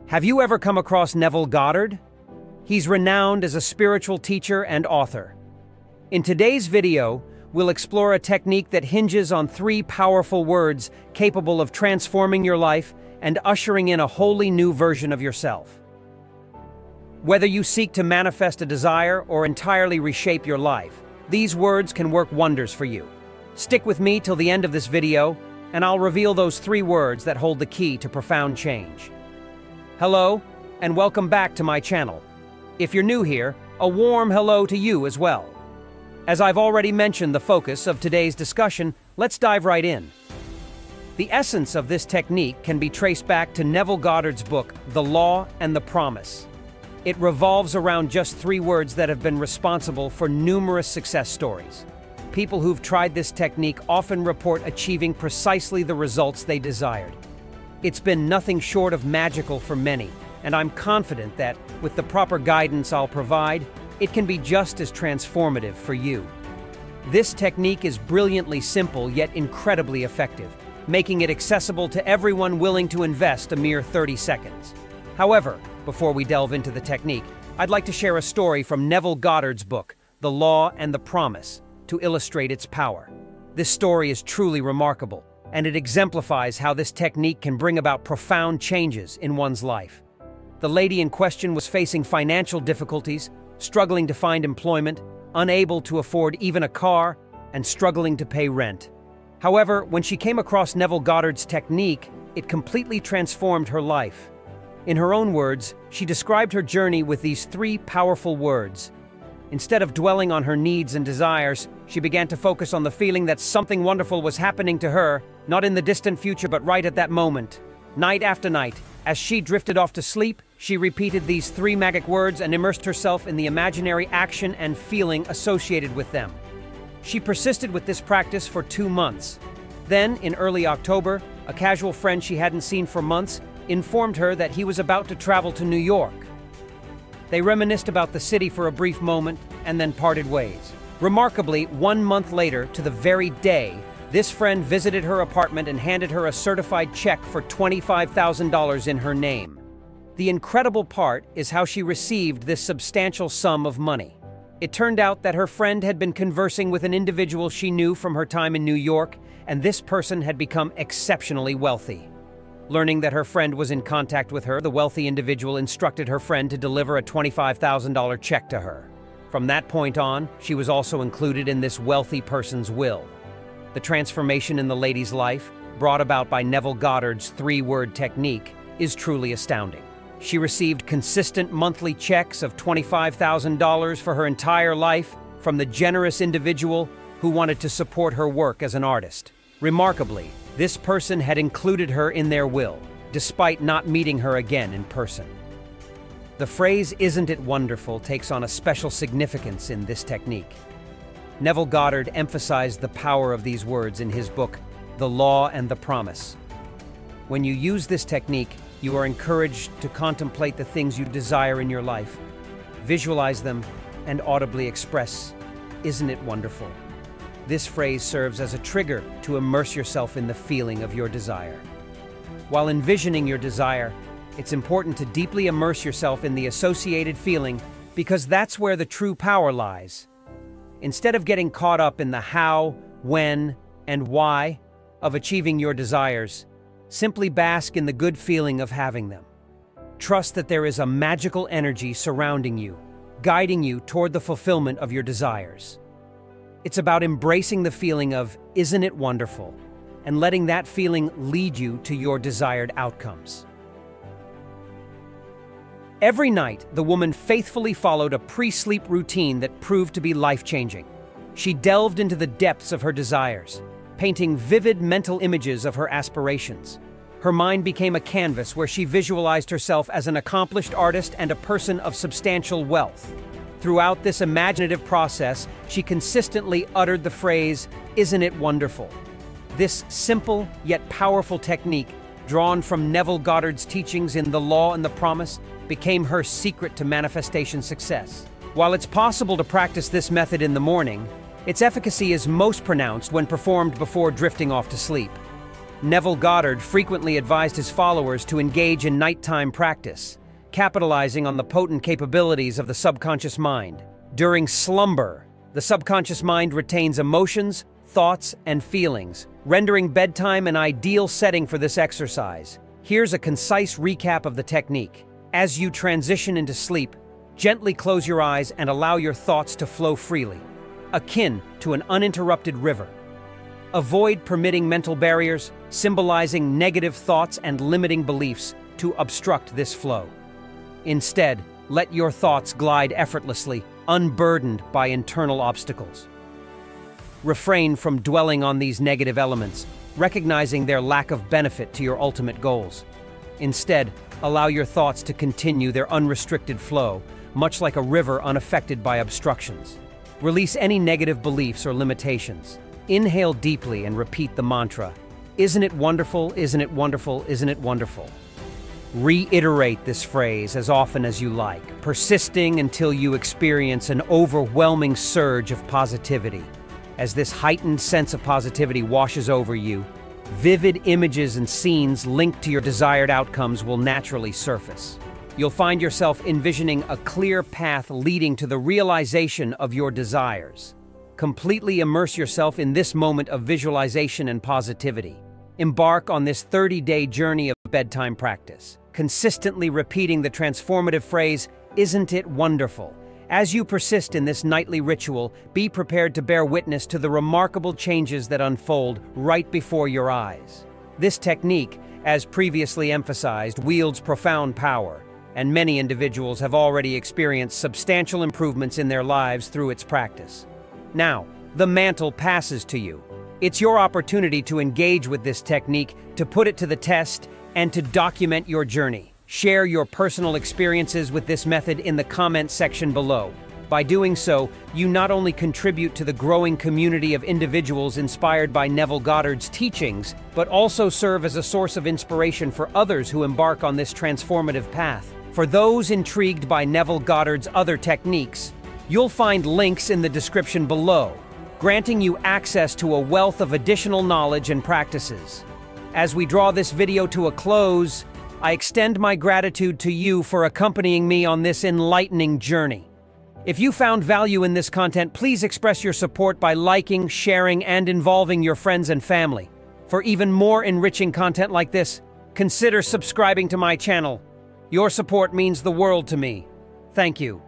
Have you ever come across Neville Goddard? He's renowned as a spiritual teacher and author. In today's video, we'll explore a technique that hinges on 3 powerful words capable of transforming your life and ushering in a wholly new version of yourself. Whether you seek to manifest a desire or entirely reshape your life, these words can work wonders for you. Stick with me till the end of this video, and I'll reveal those 3 words that hold the key to profound change. Hello, and welcome back to my channel. If you're new here, a warm hello to you as well. As I've already mentioned the focus of today's discussion, let's dive right in. The essence of this technique can be traced back to Neville Goddard's book, The Law and the Promise. It revolves around just 3 words that have been responsible for numerous success stories. People who've tried this technique often report achieving precisely the results they desired. It's been nothing short of magical for many, and I'm confident that, with the proper guidance I'll provide, it can be just as transformative for you. This technique is brilliantly simple yet incredibly effective, making it accessible to everyone willing to invest a mere 30 seconds. However, before we delve into the technique, I'd like to share a story from Neville Goddard's book, The Law and the Promise, to illustrate its power. This story is truly remarkable, and it exemplifies how this technique can bring about profound changes in one's life. The lady in question was facing financial difficulties, struggling to find employment, unable to afford even a car, and struggling to pay rent. However, when she came across Neville Goddard's technique, it completely transformed her life. In her own words, she described her journey with these 3 powerful words. Instead of dwelling on her needs and desires, she began to focus on the feeling that something wonderful was happening to her, not in the distant future but right at that moment. Night after night, as she drifted off to sleep, she repeated these 3 magic words and immersed herself in the imaginary action and feeling associated with them. She persisted with this practice for 2 months. Then, in early October, a casual friend she hadn't seen for months informed her that he was about to travel to New York. They reminisced about the city for a brief moment and then parted ways. Remarkably, 1 month later, to the very day, this friend visited her apartment and handed her a certified check for $25,000 in her name. The incredible part is how she received this substantial sum of money. It turned out that her friend had been conversing with an individual she knew from her time in New York, and this person had become exceptionally wealthy. Learning that her friend was in contact with her, the wealthy individual instructed her friend to deliver a $25,000 check to her. From that point on, she was also included in this wealthy person's will. The transformation in the lady's life, brought about by Neville Goddard's 3-word technique, is truly astounding. She received consistent monthly checks of $25,000 for her entire life from the generous individual who wanted to support her work as an artist. Remarkably, this person had included her in their will, despite not meeting her again in person. The phrase, "Isn't it wonderful?" takes on a special significance in this technique. Neville Goddard emphasized the power of these words in his book, The Law and the Promise. When you use this technique, you are encouraged to contemplate the things you desire in your life, visualize them, and audibly express, "Isn't it wonderful?" This phrase serves as a trigger to immerse yourself in the feeling of your desire. While envisioning your desire, it's important to deeply immerse yourself in the associated feeling because that's where the true power lies. Instead of getting caught up in the how, when, and why of achieving your desires, simply bask in the good feeling of having them. Trust that there is a magical energy surrounding you, guiding you toward the fulfillment of your desires. It's about embracing the feeling of, "Isn't it wonderful?" and letting that feeling lead you to your desired outcomes. Every night, the woman faithfully followed a pre-sleep routine that proved to be life-changing. She delved into the depths of her desires, painting vivid mental images of her aspirations. Her mind became a canvas where she visualized herself as an accomplished artist and a person of substantial wealth. Throughout this imaginative process, she consistently uttered the phrase, "Isn't it wonderful?" This simple yet powerful technique, drawn from Neville Goddard's teachings in The Law and the Promise, became her secret to manifestation success. While it's possible to practice this method in the morning, its efficacy is most pronounced when performed before drifting off to sleep. Neville Goddard frequently advised his followers to engage in nighttime practice, capitalizing on the potent capabilities of the subconscious mind. During slumber, the subconscious mind retains emotions, thoughts, and feelings, rendering bedtime an ideal setting for this exercise. Here's a concise recap of the technique. As you transition into sleep, gently close your eyes and allow your thoughts to flow freely, akin to an uninterrupted river. Avoid permitting mental barriers, symbolizing negative thoughts and limiting beliefs, to obstruct this flow. Instead, let your thoughts glide effortlessly, unburdened by internal obstacles. Refrain from dwelling on these negative elements, recognizing their lack of benefit to your ultimate goals. Instead, allow your thoughts to continue their unrestricted flow, much like a river unaffected by obstructions. Release any negative beliefs or limitations. Inhale deeply and repeat the mantra, "Isn't it wonderful, isn't it wonderful, isn't it wonderful?" Reiterate this phrase as often as you like, persisting until you experience an overwhelming surge of positivity. As this heightened sense of positivity washes over you, vivid images and scenes linked to your desired outcomes will naturally surface. You'll find yourself envisioning a clear path leading to the realization of your desires. Completely immerse yourself in this moment of visualization and positivity. Embark on this 30-day journey of bedtime practice, consistently repeating the transformative phrase, "Isn't it wonderful?" As you persist in this nightly ritual, be prepared to bear witness to the remarkable changes that unfold right before your eyes. This technique, as previously emphasized, wields profound power, and many individuals have already experienced substantial improvements in their lives through its practice. Now, the mantle passes to you. It's your opportunity to engage with this technique, to put it to the test, and to document your journey. Share your personal experiences with this method in the comment section below. By doing so, you not only contribute to the growing community of individuals inspired by Neville Goddard's teachings, but also serve as a source of inspiration for others who embark on this transformative path. For those intrigued by Neville Goddard's other techniques, you'll find links in the description below, granting you access to a wealth of additional knowledge and practices. As we draw this video to a close, I extend my gratitude to you for accompanying me on this enlightening journey. If you found value in this content, please express your support by liking, sharing, and involving your friends and family. For even more enriching content like this, consider subscribing to my channel. Your support means the world to me. Thank you.